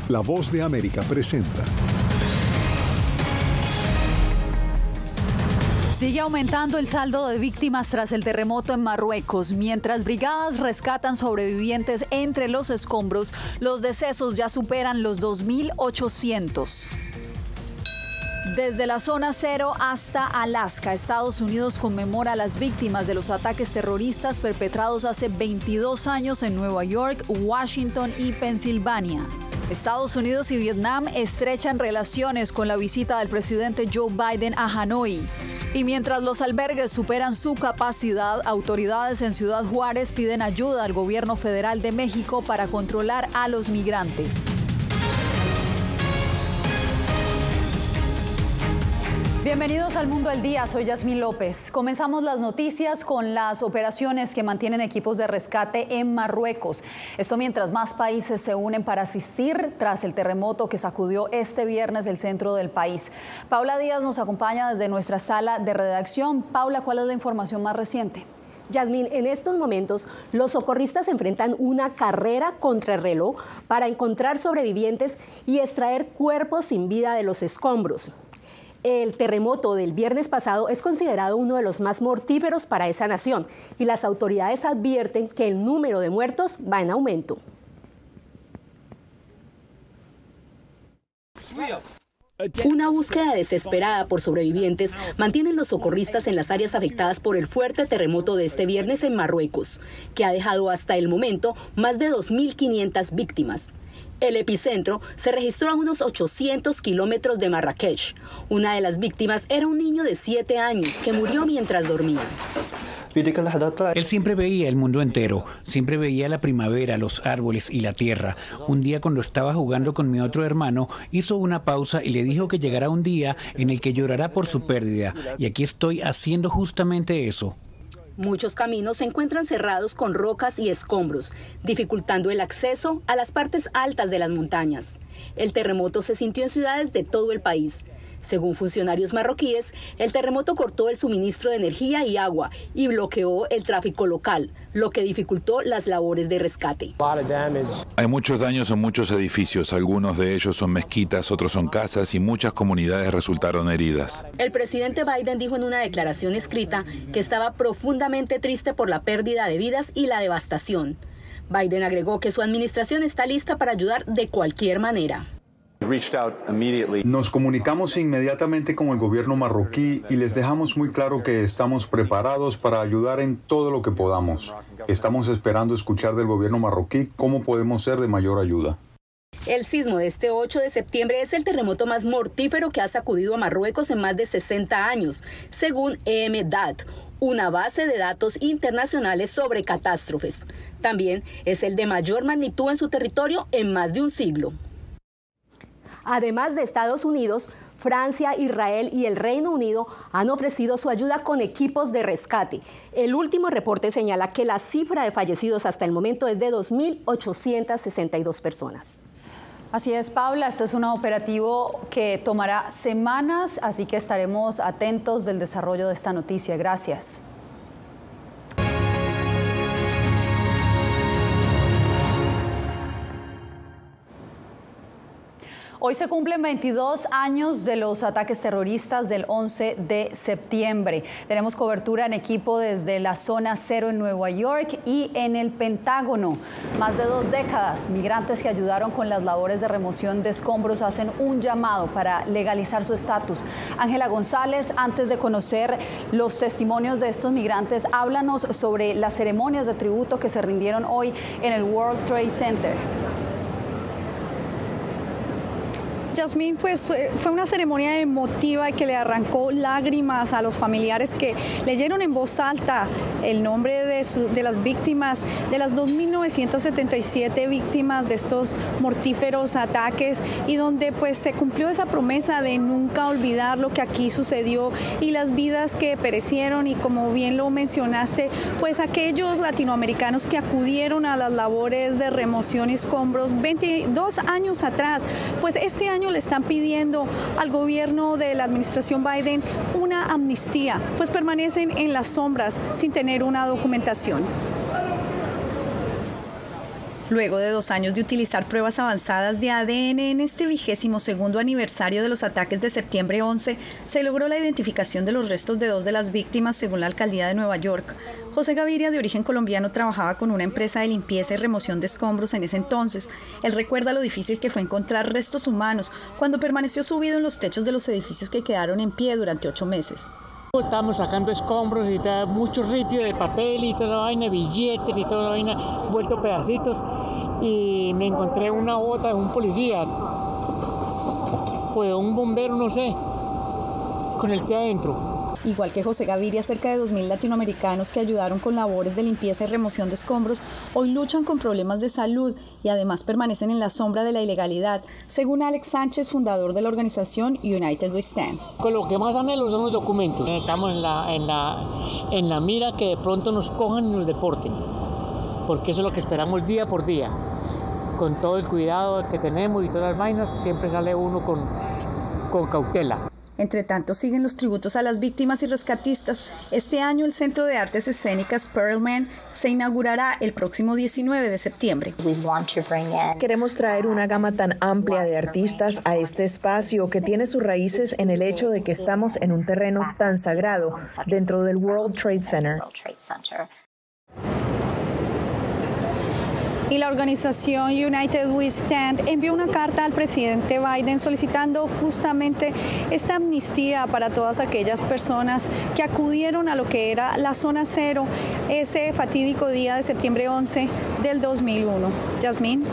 La Voz de América presenta. Sigue aumentando el saldo de víctimas tras el terremoto en Marruecos. Mientras brigadas rescatan sobrevivientes entre los escombros, los decesos ya superan los 2.800. Desde la zona cero hasta Alaska, Estados Unidos conmemora a las víctimas de los ataques terroristas perpetrados hace 22 años en Nueva York, Washington y Pensilvania. Estados Unidos y Vietnam estrechan relaciones con la visita del presidente Joe Biden a Hanoi. Y mientras los albergues superan su capacidad, autoridades en Ciudad Juárez piden ayuda al gobierno federal de México para controlar a los migrantes. Bienvenidos al Mundo al Día, soy Yasmín López. Comenzamos las noticias con las operaciones que mantienen equipos de rescate en Marruecos. Esto mientras más países se unen para asistir tras el terremoto que sacudió este viernes el centro del país. Paula Díaz nos acompaña desde nuestra sala de redacción. Paula, ¿cuál es la información más reciente? Yasmín, en estos momentos los socorristas enfrentan una carrera contra el reloj para encontrar sobrevivientes y extraer cuerpos sin vida de los escombros. El terremoto del viernes pasado es considerado uno de los más mortíferos para esa nación y las autoridades advierten que el número de muertos va en aumento. Una búsqueda desesperada por sobrevivientes mantienen los socorristas en las áreas afectadas por el fuerte terremoto de este viernes en Marruecos, que ha dejado hasta el momento más de 2.500 víctimas. El epicentro se registró a unos 800 kilómetros de Marrakech. Una de las víctimas era un niño de 7 años que murió mientras dormía. Él siempre veía el mundo entero, siempre veía la primavera, los árboles y la tierra. Un día cuando estaba jugando con mi otro hermano, hizo una pausa y le dijo que llegará un día en el que llorará por su pérdida. Y aquí estoy haciendo justamente eso. Muchos caminos se encuentran cerrados con rocas y escombros, dificultando el acceso a las partes altas de las montañas. El terremoto se sintió en ciudades de todo el país. Según funcionarios marroquíes, el terremoto cortó el suministro de energía y agua y bloqueó el tráfico local, lo que dificultó las labores de rescate. Hay muchos daños en muchos edificios, algunos de ellos son mezquitas, otros son casas y muchas comunidades resultaron heridas. El presidente Biden dijo en una declaración escrita que estaba profundamente triste por la pérdida de vidas y la devastación. Biden agregó que su administración está lista para ayudar de cualquier manera. Nos comunicamos inmediatamente con el gobierno marroquí y les dejamos muy claro que estamos preparados para ayudar en todo lo que podamos. Estamos esperando escuchar del gobierno marroquí cómo podemos ser de mayor ayuda. El sismo de este 8 de septiembre es el terremoto más mortífero que ha sacudido a Marruecos en más de 60 años, según EMDAT, una base de datos internacionales sobre catástrofes. También es el de mayor magnitud en su territorio en más de un siglo. Además de Estados Unidos, Francia, Israel y el Reino Unido han ofrecido su ayuda con equipos de rescate. El último reporte señala que la cifra de fallecidos hasta el momento es de 2.862 personas. Así es, Paula, este es un operativo que tomará semanas, así que estaremos atentos del desarrollo de esta noticia. Gracias. Hoy se cumplen 22 años de los ataques terroristas del 11 de septiembre. Tenemos cobertura en equipo desde la zona cero en Nueva York y en el Pentágono. Más de 2 décadas, migrantes que ayudaron con las labores de remoción de escombros hacen un llamado para legalizar su estatus. Ángela González, antes de conocer los testimonios de estos migrantes, háblanos sobre las ceremonias de tributo que se rindieron hoy en el World Trade Center. Yasmín, pues fue una ceremonia emotiva que le arrancó lágrimas a los familiares que leyeron en voz alta el nombre de las víctimas, de las 2.977 víctimas de estos mortíferos ataques, y donde pues se cumplió esa promesa de nunca olvidar lo que aquí sucedió y las vidas que perecieron. Y como bien lo mencionaste, pues aquellos latinoamericanos que acudieron a las labores de remoción y escombros 22 años atrás, pues este año le están pidiendo al gobierno de la administración Biden una amnistía, pues permanecen en las sombras sin tener una documentación. Luego de 2 años de utilizar pruebas avanzadas de ADN en este 22º aniversario de los ataques de septiembre 11, se logró la identificación de los restos de 2 de las víctimas, según la alcaldía de Nueva York. José Gaviria, de origen colombiano, trabajaba con una empresa de limpieza y remoción de escombros en ese entonces. Él recuerda lo difícil que fue encontrar restos humanos cuando permaneció subido en los techos de los edificios que quedaron en pie durante 8 meses. Estábamos sacando escombros y mucho ripio de papel y toda la vaina, billetes y toda la vaina, vuelto pedacitos, y me encontré una bota de un policía, pues un bombero, no sé, con el pie adentro. Igual que José Gaviria, cerca de 2.000 latinoamericanos que ayudaron con labores de limpieza y remoción de escombros hoy luchan con problemas de salud y además permanecen en la sombra de la ilegalidad, según Alex Sánchez, fundador de la organización United We Stand. Con lo que más anhelo son los documentos. Estamos en la mira que de pronto nos cojan y nos deporten, porque eso es lo que esperamos día por día. Con todo el cuidado que tenemos y todas las vainas, siempre sale uno con cautela. Entre tanto, siguen los tributos a las víctimas y rescatistas. Este año el Centro de Artes Escénicas Perelman se inaugurará el próximo 19 de septiembre. Queremos traer una gama tan amplia de artistas a este espacio que tiene sus raíces en el hecho de que estamos en un terreno tan sagrado dentro del World Trade Center. Y la organización United We Stand envió una carta al presidente Biden solicitando justamente esta amnistía para todas aquellas personas que acudieron a lo que era la zona cero ese fatídico día de septiembre 11 del 2001. Yasmín.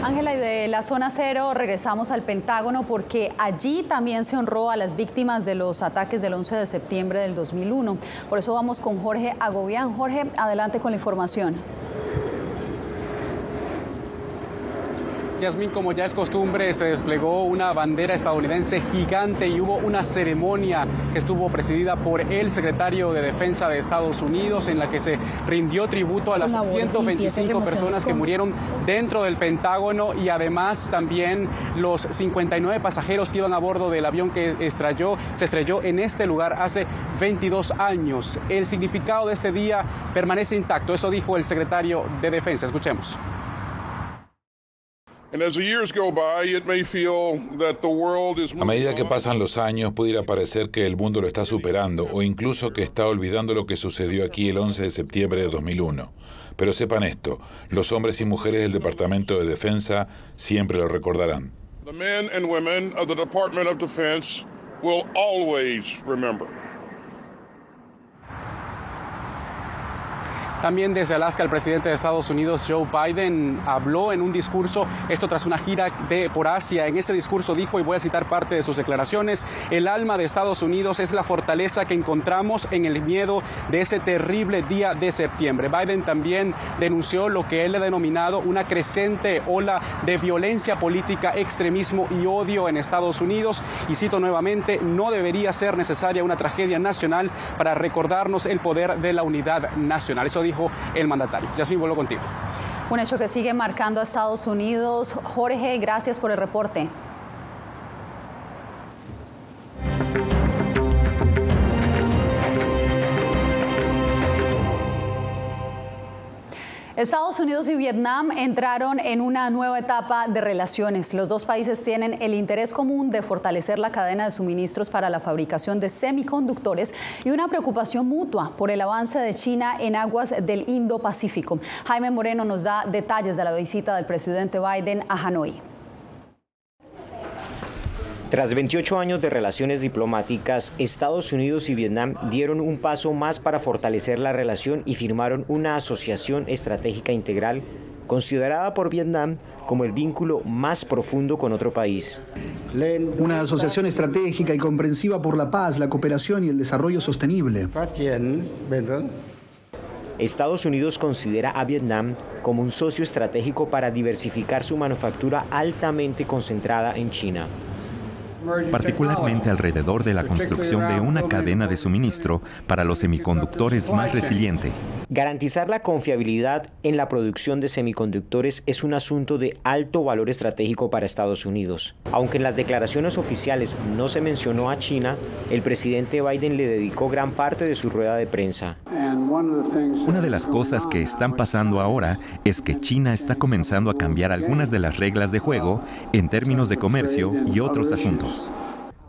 Ángela, y de la zona cero regresamos al Pentágono porque allí también se honró a las víctimas de los ataques del 11 de septiembre del 2001. Por eso vamos con Jorge Agobián. Jorge, adelante con la información. Yasmín, como ya es costumbre, se desplegó una bandera estadounidense gigante y hubo una ceremonia que estuvo presidida por el secretario de Defensa de Estados Unidos, en la que se rindió tributo a las 125 personas que murieron dentro del Pentágono y además también los 59 pasajeros que iban a bordo del avión que se estrelló en este lugar hace 22 años. El significado de este día permanece intacto, eso dijo el secretario de Defensa. Escuchemos. A medida que pasan los años, pudiera parecer que el mundo lo está superando o incluso que está olvidando lo que sucedió aquí el 11 de septiembre de 2001. Pero sepan esto, los hombres y mujeres del Departamento de Defensa siempre lo recordarán. The men and women of the Department of Defense will always remember. También desde Alaska, el presidente de Estados Unidos, Joe Biden, habló en un discurso, esto tras una gira por Asia. En ese discurso dijo, y voy a citar parte de sus declaraciones: el alma de Estados Unidos es la fortaleza que encontramos en el miedo de ese terrible día de septiembre. Biden también denunció lo que él le ha denominado una creciente ola de violencia política, extremismo y odio en Estados Unidos. Y cito nuevamente, no debería ser necesaria una tragedia nacional para recordarnos el poder de la unidad nacional. Eso dijo el mandatario. Yasmín, vuelvo contigo. Un hecho que sigue marcando a Estados Unidos. Jorge, gracias por el reporte. Estados Unidos y Vietnam entraron en una nueva etapa de relaciones. Los dos países tienen el interés común de fortalecer la cadena de suministros para la fabricación de semiconductores y una preocupación mutua por el avance de China en aguas del Indo-Pacífico. Jaime Moreno nos da detalles de la visita del presidente Biden a Hanoi. Tras 28 años de relaciones diplomáticas, Estados Unidos y Vietnam dieron un paso más para fortalecer la relación y firmaron una asociación estratégica integral considerada por Vietnam como el vínculo más profundo con otro país. Una asociación estratégica y comprensiva por la paz, la cooperación y el desarrollo sostenible. Estados Unidos considera a Vietnam como un socio estratégico para diversificar su manufactura altamente concentrada en China. particularmente alrededor de la construcción de una cadena de suministro para los semiconductores más resiliente. Garantizar la confiabilidad en la producción de semiconductores es un asunto de alto valor estratégico para Estados Unidos. Aunque en las declaraciones oficiales no se mencionó a China, el presidente Biden le dedicó gran parte de su rueda de prensa. Una de las cosas que están pasando ahora es que China está comenzando a cambiar algunas de las reglas de juego en términos de comercio y otros asuntos.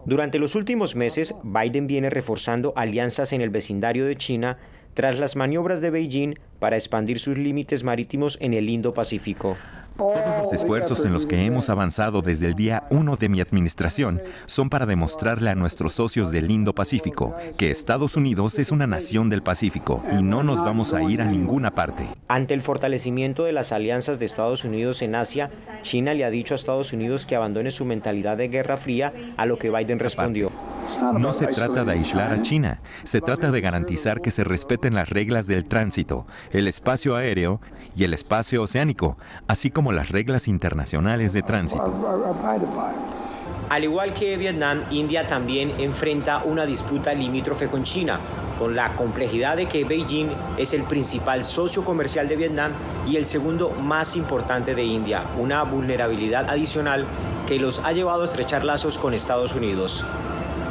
Durante los últimos meses, Biden viene reforzando alianzas en el vecindario de China tras las maniobras de Beijing para expandir sus límites marítimos en el Indo-Pacífico. Todos los esfuerzos en los que hemos avanzado desde el día 1 de mi administración son para demostrarle a nuestros socios del Indo-Pacífico que Estados Unidos es una nación del Pacífico y no nos vamos a ir a ninguna parte. Ante el fortalecimiento de las alianzas de Estados Unidos en Asia, China le ha dicho a Estados Unidos que abandone su mentalidad de Guerra Fría, a lo que Biden respondió: No se trata de aislar a China, se trata de garantizar que se respeten las reglas del tránsito, el espacio aéreo y el espacio oceánico, así como las reglas internacionales de tránsito. Al igual que Vietnam, India también enfrenta una disputa limítrofe con China, con la complejidad de que Beijing es el principal socio comercial de Vietnam y el segundo más importante de India, una vulnerabilidad adicional que los ha llevado a estrechar lazos con Estados Unidos.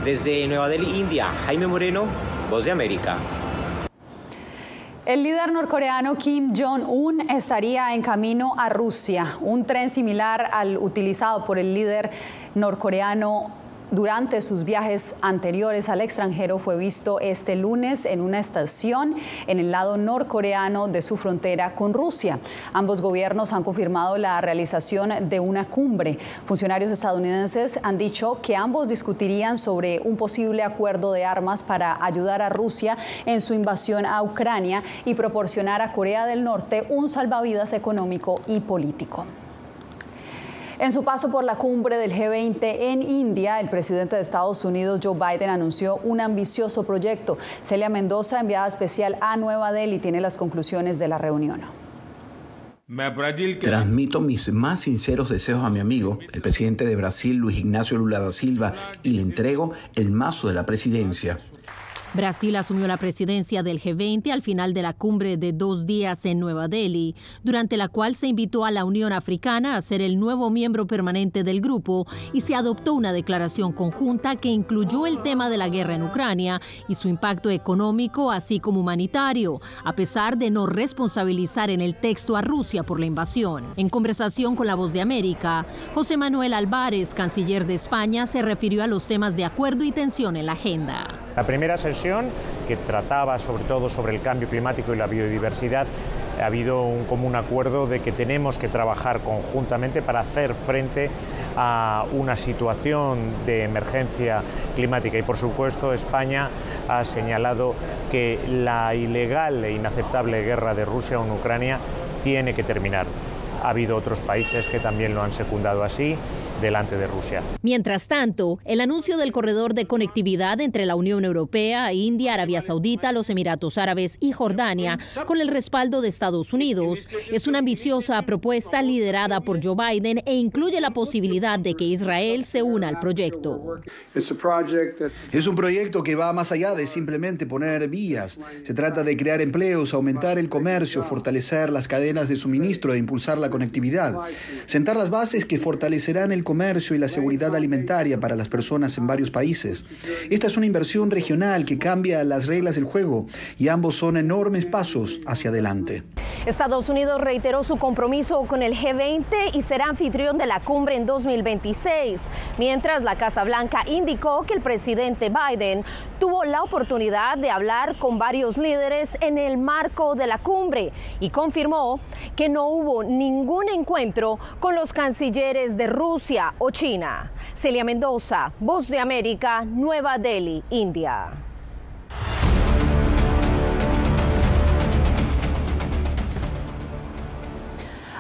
Desde Nueva Delhi, India, Jaime Moreno, Voz de América. El líder norcoreano Kim Jong-un estaría en camino a Rusia. Un tren similar al utilizado por el líder norcoreano durante sus viajes anteriores al extranjero fue visto este lunes en una estación en el lado norcoreano de su frontera con Rusia. Ambos gobiernos han confirmado la realización de una cumbre. Funcionarios estadounidenses han dicho que ambos discutirían sobre un posible acuerdo de armas para ayudar a Rusia en su invasión a Ucrania y proporcionar a Corea del Norte un salvavidas económico y político. En su paso por la cumbre del G20 en India, el presidente de Estados Unidos, Joe Biden, anunció un ambicioso proyecto. Celia Mendoza, enviada especial a Nueva Delhi, tiene las conclusiones de la reunión. Transmito mis más sinceros deseos a mi amigo, el presidente de Brasil, Luis Ignacio Lula da Silva, y le entrego el mazo de la presidencia. Brasil asumió la presidencia del G20 al final de la cumbre de 2 días en Nueva Delhi, durante la cual se invitó a la Unión Africana a ser el nuevo miembro permanente del grupo y se adoptó una declaración conjunta que incluyó el tema de la guerra en Ucrania y su impacto económico así como humanitario, a pesar de no responsabilizar en el texto a Rusia por la invasión. En conversación con La Voz de América, José Manuel Álvarez, canciller de España, se refirió a los temas de acuerdo y tensión en la agenda. La primera sesión, que trataba sobre todo sobre el cambio climático y la biodiversidad, ha habido un común acuerdo de que tenemos que trabajar conjuntamente para hacer frente a una situación de emergencia climática y, por supuesto, España ha señalado que la ilegal e inaceptable guerra de Rusia en Ucrania tiene que terminar. Ha habido otros países que también lo han secundado así, delante de Rusia. Mientras tanto, el anuncio del corredor de conectividad entre la Unión Europea, India, Arabia Saudita, los Emiratos Árabes y Jordania, con el respaldo de Estados Unidos, es una ambiciosa propuesta liderada por Joe Biden e incluye la posibilidad de que Israel se una al proyecto. Es un proyecto que va más allá de simplemente poner vías. Se trata de crear empleos, aumentar el comercio, fortalecer las cadenas de suministro e impulsar la conectividad. Sentar las bases que fortalecerán el comercio y la seguridad alimentaria para las personas en varios países. Esta es una inversión regional que cambia las reglas del juego y ambos son enormes pasos hacia adelante. Estados Unidos reiteró su compromiso con el G20 y será anfitrión de la cumbre en 2026, mientras la Casa Blanca indicó que el presidente Biden tuvo la oportunidad de hablar con varios líderes en el marco de la cumbre y confirmó que no hubo ningún encuentro con los cancilleres de Rusia o China. Celia Mendoza, Voz de América, Nueva Delhi, India.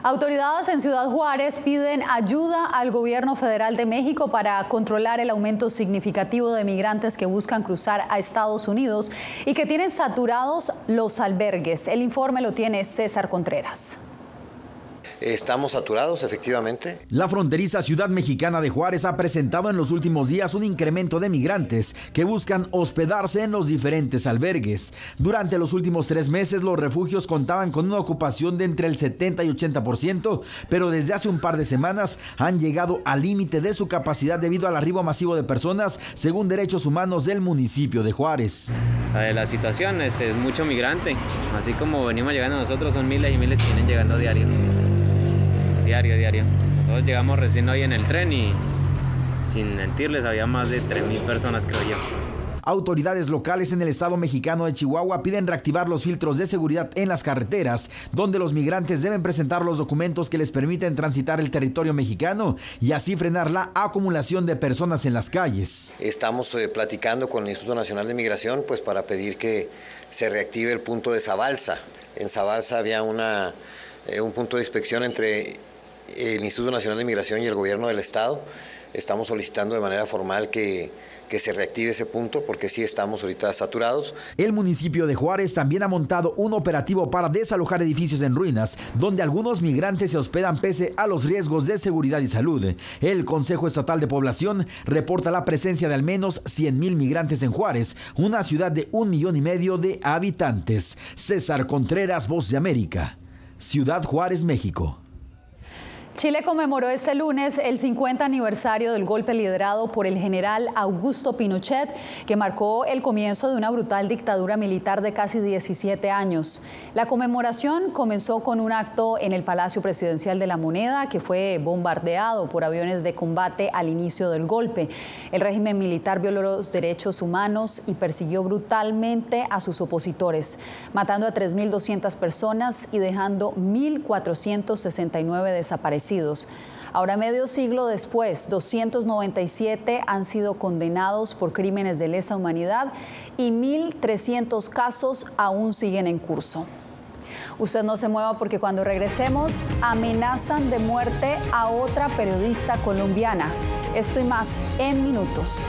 Autoridades en Ciudad Juárez piden ayuda al gobierno federal de México para controlar el aumento significativo de migrantes que buscan cruzar a Estados Unidos y que tienen saturados los albergues. El informe lo tiene César Contreras. Estamos saturados, efectivamente. La fronteriza ciudad mexicana de Juárez ha presentado en los últimos días un incremento de migrantes que buscan hospedarse en los diferentes albergues. Durante los últimos 3 meses, los refugios contaban con una ocupación de entre el 70 y 80%, pero desde hace un par de semanas han llegado al límite de su capacidad debido al arribo masivo de personas, según Derechos Humanos del municipio de Juárez. La situación es mucho migrante, así como venimos llegando nosotros, son miles y miles que vienen llegando diario. Nosotros llegamos recién hoy en el tren y sin mentirles había más de 3,000 personas, creo yo. Autoridades locales en el estado mexicano de Chihuahua piden reactivar los filtros de seguridad en las carreteras, donde los migrantes deben presentar los documentos que les permiten transitar el territorio mexicano y así frenar la acumulación de personas en las calles. Estamos platicando con el Instituto Nacional de Migración pues para pedir que se reactive el punto de Zabalza. En Zabalza había un punto de inspección entre el Instituto Nacional de Migración y el gobierno del estado. Estamos solicitando de manera formal que se reactive ese punto porque sí estamos ahorita saturados. El municipio de Juárez también ha montado un operativo para desalojar edificios en ruinas, donde algunos migrantes se hospedan pese a los riesgos de seguridad y salud. El Consejo Estatal de Población reporta la presencia de al menos 100,000 migrantes en Juárez, una ciudad de 1,5 millones de habitantes. César Contreras, Voz de América, Ciudad Juárez, México. Chile conmemoró este lunes el 50 aniversario del golpe liderado por el general Augusto Pinochet, que marcó el comienzo de una brutal dictadura militar de casi 17 años. La conmemoración comenzó con un acto en el Palacio Presidencial de la Moneda, que fue bombardeado por aviones de combate al inicio del golpe. El régimen militar violó los derechos humanos y persiguió brutalmente a sus opositores, matando a 3.200 personas y dejando 1.469 desaparecidos. Ahora, medio siglo después, 297 han sido condenados por crímenes de lesa humanidad y 1.300 casos aún siguen en curso. Usted no se mueva porque cuando regresemos amenazan de muerte a otra periodista colombiana. Esto y más en minutos.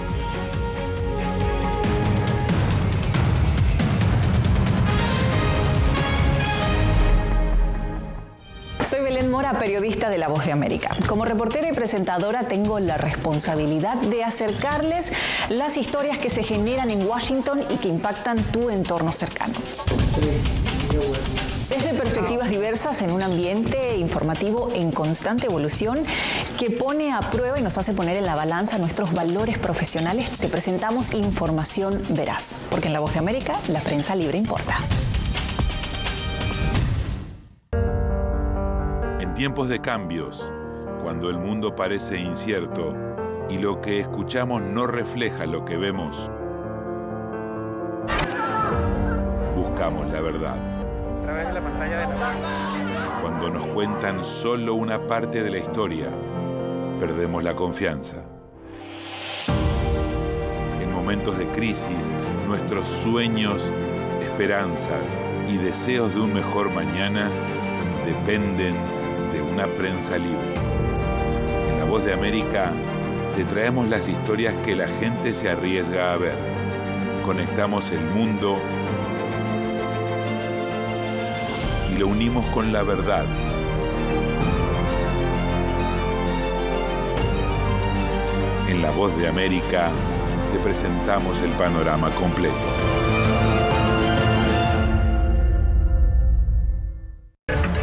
Soy Belén Mora, periodista de La Voz de América. Como reportera y presentadora tengo la responsabilidad de acercarles las historias que se generan en Washington y que impactan tu entorno cercano. Desde perspectivas diversas en un ambiente informativo en constante evolución que pone a prueba y nos hace poner en la balanza nuestros valores profesionales, te presentamos información veraz, porque en La Voz de América la prensa libre importa. En tiempos de cambios, cuando el mundo parece incierto y lo que escuchamos no refleja lo que vemos, buscamos la verdad. A través de la pantalla de la... Cuando nos cuentan solo una parte de la historia, perdemos la confianza. En momentos de crisis, nuestros sueños, esperanzas y deseos de un mejor mañana dependen de una prensa libre. En La Voz de América te traemos las historias que la gente se arriesga a ver. Conectamos el mundo y lo unimos con la verdad. En La Voz de América te presentamos el panorama completo.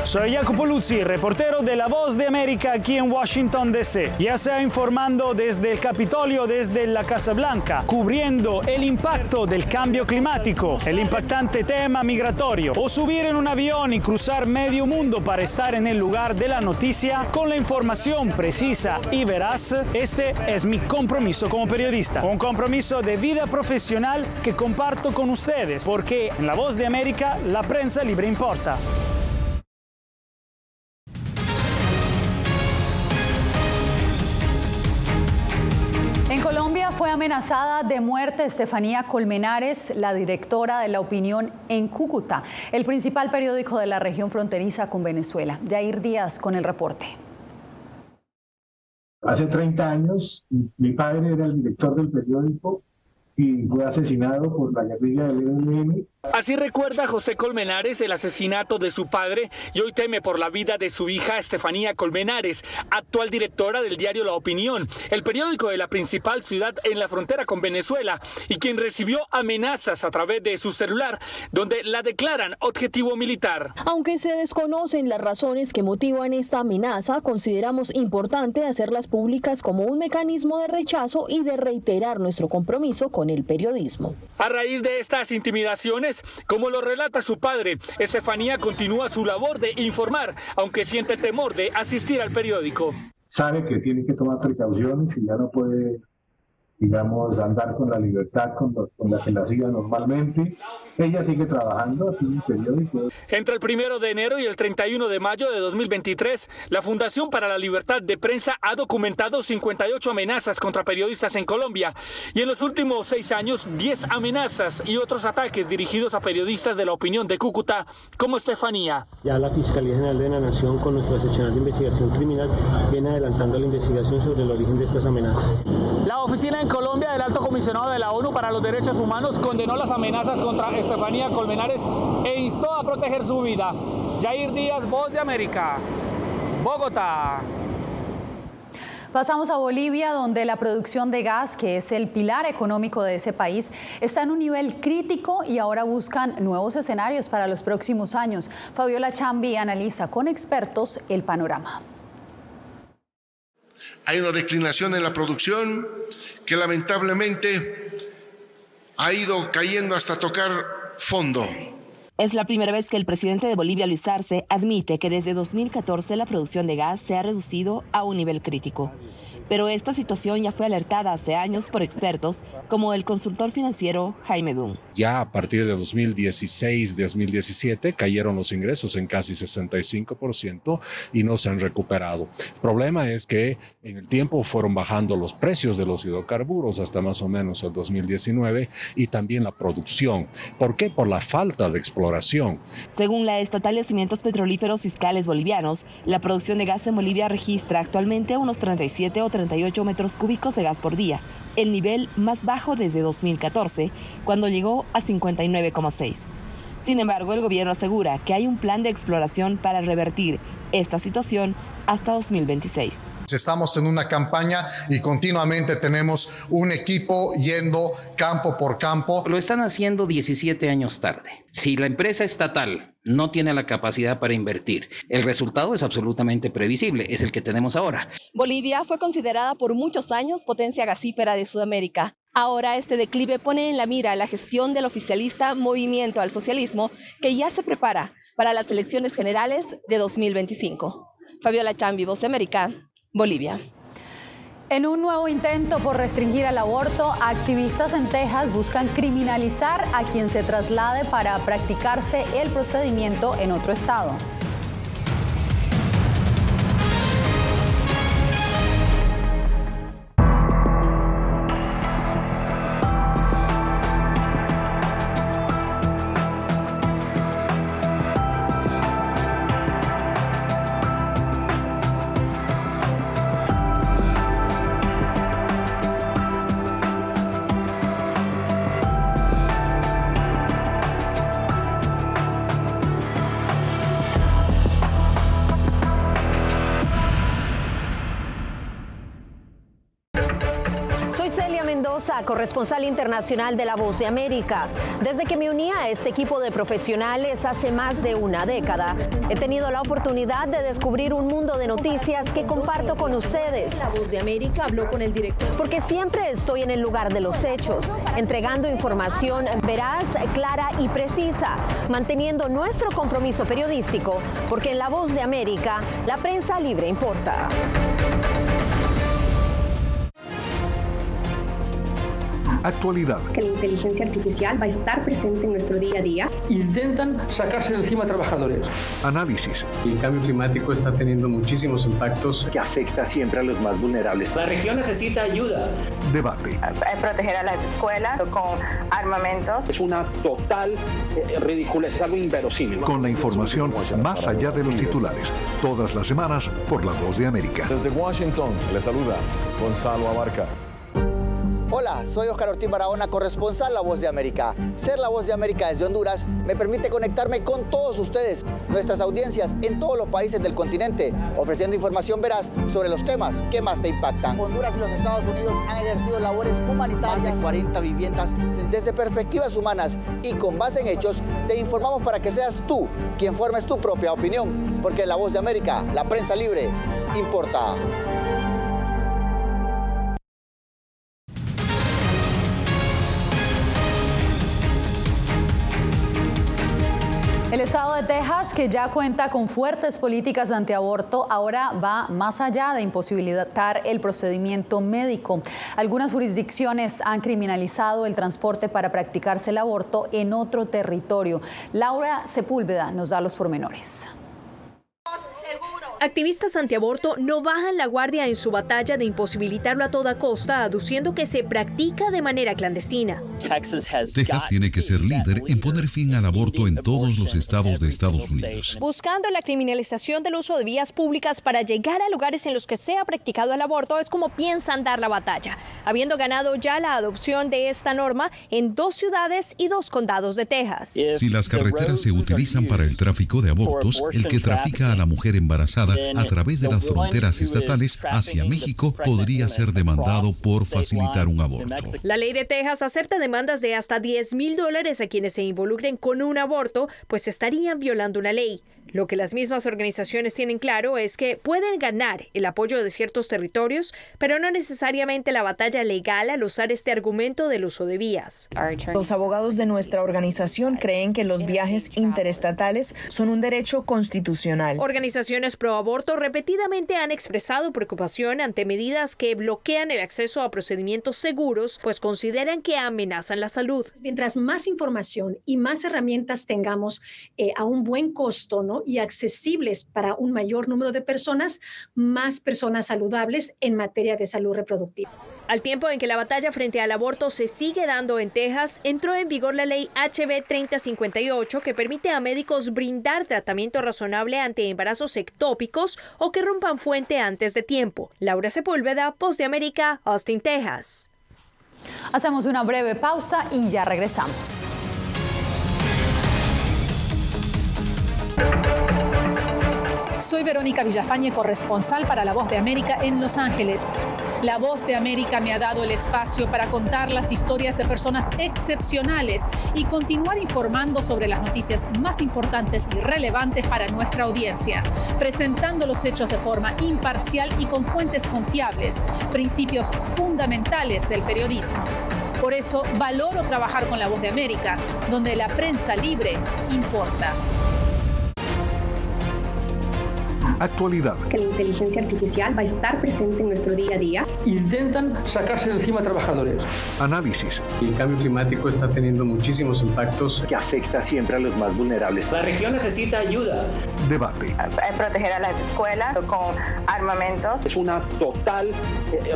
Soy Jacopo Luzzi, reportero de La Voz de América aquí en Washington, D.C. Ya sea informando desde el Capitolio, desde la Casa Blanca, cubriendo el impacto del cambio climático, el impactante tema migratorio, o subir en un avión y cruzar medio mundo para estar en el lugar de la noticia con la información precisa y veraz, este es mi compromiso como periodista. Un compromiso de vida profesional que comparto con ustedes, porque en La Voz de América la prensa libre importa. En Colombia fue amenazada de muerte Estefanía Colmenares, la directora de La Opinión en Cúcuta, el principal periódico de la región fronteriza con Venezuela. Yair Díaz con el reporte. Hace 30 años, mi padre era el director del periódico y fue asesinado por la guerrilla del ELN Así recuerda José Colmenares el asesinato de su padre y hoy teme por la vida de su hija Estefanía Colmenares, actual directora del diario La Opinión, el periódico de la principal ciudad en la frontera con Venezuela, y quien recibió amenazas a través de su celular, donde la declaran objetivo militar. Aunque se desconocen las razones que motivan esta amenaza, consideramos importante hacerlas públicas como un mecanismo de rechazo y de reiterar nuestro compromiso con el periodismo. A raíz de estas intimidaciones, como lo relata su padre, Estefanía continúa su labor de informar, aunque siente temor de asistir al periódico. Sabe que tiene que tomar precauciones y ya no puede, digamos, andar con la libertad con la que la hacía normalmente. Ella sigue trabajando aquí en el periódico. Entre el 1 de enero y el 31 de mayo de 2023, la Fundación para la Libertad de Prensa ha documentado 58 amenazas contra periodistas en Colombia y en los últimos 6 años 10 amenazas y otros ataques dirigidos a periodistas de La Opinión de Cúcuta, como Estefanía. Ya la Fiscalía General de la Nación, con nuestra seccional de investigación criminal, viene adelantando la investigación sobre el origen de estas amenazas. La oficina en Colombia del Alto Comisionado de la ONU para los Derechos Humanos condenó las amenazas contra Estefanía Colmenares e instó a proteger su vida. Jair Díaz, Voz de América, Bogotá. Pasamos a Bolivia, donde la producción de gas, que es el pilar económico de ese país, está en un nivel crítico y ahora buscan nuevos escenarios para los próximos años. Fabiola Chambi analiza con expertos el panorama. Hay una declinación en la producción que lamentablemente ha ido cayendo hasta tocar fondo. Es la primera vez que el presidente de Bolivia, Luis Arce, admite que desde 2014 la producción de gas se ha reducido a un nivel crítico. Pero esta situación ya fue alertada hace años por expertos como el consultor financiero Jaime Dunn. Ya a partir de 2016-2017 cayeron los ingresos en casi 65% y no se han recuperado. El problema es que en el tiempo fueron bajando los precios de los hidrocarburos hasta más o menos el 2019 y también la producción. ¿Por qué? Por la falta de exploración. Según la Estatal de Cimientos Petrolíferos Fiscales Bolivianos, la producción de gas en Bolivia registra actualmente unos 37 o 38 metros cúbicos de gas por día, el nivel más bajo desde 2014, cuando llegó a 59,6. Sin embargo, el gobierno asegura que hay un plan de exploración para revertir esta situación hasta 2026. Estamos en una campaña y continuamente tenemos un equipo yendo campo por campo. Lo están haciendo 17 años tarde. Si la empresa estatal no tiene la capacidad para invertir, el resultado es absolutamente previsible, es el que tenemos ahora. Bolivia fue considerada por muchos años potencia gasífera de Sudamérica. Ahora este declive pone en la mira la gestión del oficialista Movimiento al Socialismo, que ya se prepara para las elecciones generales de 2025. Fabiola Chambi, Voz de América, Bolivia. En un nuevo intento por restringir el aborto, activistas en Texas buscan criminalizar a quien se traslade para practicarse el procedimiento en otro estado. Corresponsal internacional de La Voz de América. Desde que me uní a este equipo de profesionales hace más de una década, he tenido la oportunidad de descubrir un mundo de noticias que comparto con ustedes. La Voz de América habló con el director. Porque siempre estoy en el lugar de los hechos, entregando información veraz, clara y precisa, manteniendo nuestro compromiso periodístico, porque en La Voz de América, la prensa libre importa. Actualidad. Que la inteligencia artificial va a estar presente en nuestro día a día. Intentan sacarse de encima a trabajadores. Análisis. El cambio climático está teniendo muchísimos impactos que afecta siempre a los más vulnerables. La región necesita ayuda. Debate. Proteger a las escuelas con armamentos. Es una total ridiculez, algo inverosímil. Con la información más allá de los titulares. Todas las semanas por La Voz de América. Desde Washington, le saluda Gonzalo Abarca. Hola, soy Oscar Ortiz Barahona, corresponsal La Voz de América. Ser La Voz de América desde Honduras me permite conectarme con todos ustedes, nuestras audiencias en todos los países del continente, ofreciendo información veraz sobre los temas que más te impactan. Honduras y los Estados Unidos han ejercido labores humanitarias de 40 viviendas. Desde perspectivas humanas y con base en hechos, te informamos para que seas tú quien formes tu propia opinión, porque La Voz de América, la prensa libre, importa. El estado de Texas, que ya cuenta con fuertes políticas antiaborto, ahora va más allá de imposibilitar el procedimiento médico. Algunas jurisdicciones han criminalizado el transporte para practicarse el aborto en otro territorio. Laura Sepúlveda nos da los pormenores. Activistas antiaborto no bajan la guardia en su batalla de imposibilitarlo a toda costa, aduciendo que se practica de manera clandestina. Texas tiene que ser líder en poner fin al aborto en todos los estados de Estados Unidos. Buscando la criminalización del uso de vías públicas para llegar a lugares en los que se ha practicado el aborto es como piensan dar la batalla, habiendo ganado ya la adopción de esta norma en 2 ciudades y 2 condados de Texas. Si las carreteras se utilizan para el tráfico de abortos, el que trafica a la mujer embarazada a través de las fronteras estatales hacia México podría ser demandado por facilitar un aborto. La ley de Texas acepta demandas de hasta $10,000 a quienes se involucren con un aborto, pues estarían violando una ley. Lo que las mismas organizaciones tienen claro es que pueden ganar el apoyo de ciertos territorios, pero no necesariamente la batalla legal al usar este argumento del uso de vías. Los abogados de nuestra organización creen que los viajes interestatales son un derecho constitucional. Organizaciones pro aborto repetidamente han expresado preocupación ante medidas que bloquean el acceso a procedimientos seguros, pues consideran que amenazan la salud. Mientras más información y más herramientas tengamos a un buen costo, ¿no?, y accesibles para un mayor número de personas, más personas saludables en materia de salud reproductiva. Al tiempo en que la batalla frente al aborto se sigue dando en Texas, entró en vigor la ley HB 3058 que permite a médicos brindar tratamiento razonable ante embarazos ectópicos o que rompan fuente antes de tiempo. Laura Sepúlveda, Voz de América, Austin, Texas. Hacemos una breve pausa y ya regresamos. Soy Verónica Villafañe, corresponsal para La Voz de América en Los Ángeles. La Voz de América me ha dado el espacio para contar las historias de personas excepcionales y continuar informando sobre las noticias más importantes y relevantes para nuestra audiencia, presentando los hechos de forma imparcial y con fuentes confiables, principios fundamentales del periodismo. Por eso valoro trabajar con La Voz de América, donde la prensa libre importa. Actualidad. Que la inteligencia artificial va a estar presente en nuestro día a día. Intentan sacarse de encima a trabajadores. Análisis. El cambio climático está teniendo muchísimos impactos que afecta siempre a los más vulnerables. La región necesita ayuda. Debate. Proteger a las escuelas con armamentos. Es una total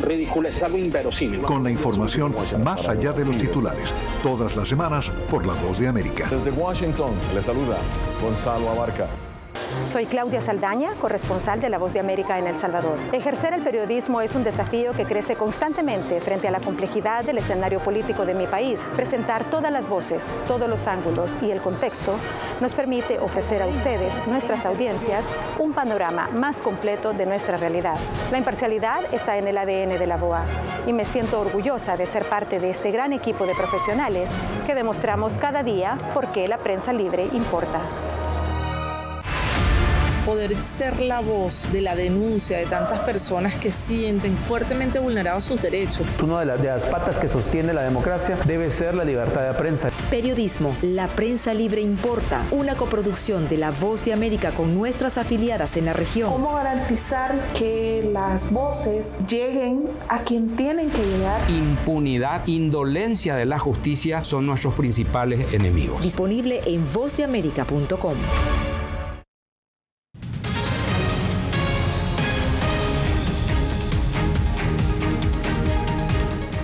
ridícula, es algo inverosímil. Con la información más allá de los titulares. Todas las semanas por La Voz de América. Desde Washington, les saluda Gonzalo Abarca. Soy Claudia Saldaña, corresponsal de La Voz de América en El Salvador. Ejercer el periodismo es un desafío que crece constantemente frente a la complejidad del escenario político de mi país. Presentar todas las voces, todos los ángulos y el contexto nos permite ofrecer a ustedes, nuestras audiencias, un panorama más completo de nuestra realidad. La imparcialidad está en el ADN de la VOA y me siento orgullosa de ser parte de este gran equipo de profesionales que demostramos cada día por qué la prensa libre importa. Poder ser la voz de la denuncia de tantas personas que sienten fuertemente vulnerados sus derechos. Una de las patas que sostiene la democracia debe ser la libertad de prensa. Periodismo, la prensa libre importa, una coproducción de La Voz de América con nuestras afiliadas en la región. ¿Cómo garantizar que las voces lleguen a quien tienen que llegar? Impunidad, indolencia de la justicia son nuestros principales enemigos. Disponible en vozdeamerica.com.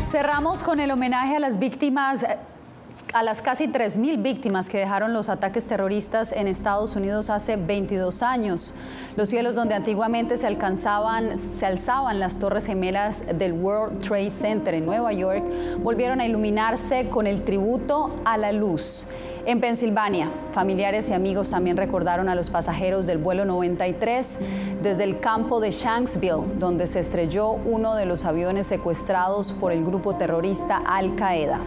Cerramos con el homenaje a las víctimas las casi 3.000 víctimas que dejaron los ataques terroristas en Estados Unidos hace 22 años. Los cielos donde antiguamente se alzaban las torres gemelas del World Trade Center en Nueva York volvieron a iluminarse con el tributo a la luz. En Pensilvania, familiares y amigos también recordaron a los pasajeros del vuelo 93 desde el campo de Shanksville, donde se estrelló uno de los aviones secuestrados por el grupo terrorista Al Qaeda.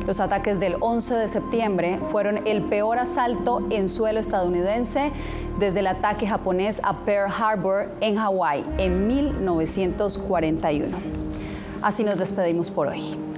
Los ataques del 11 de septiembre fueron el peor asalto en suelo estadounidense desde el ataque japonés a Pearl Harbor en Hawái en 1941. Así nos despedimos por hoy.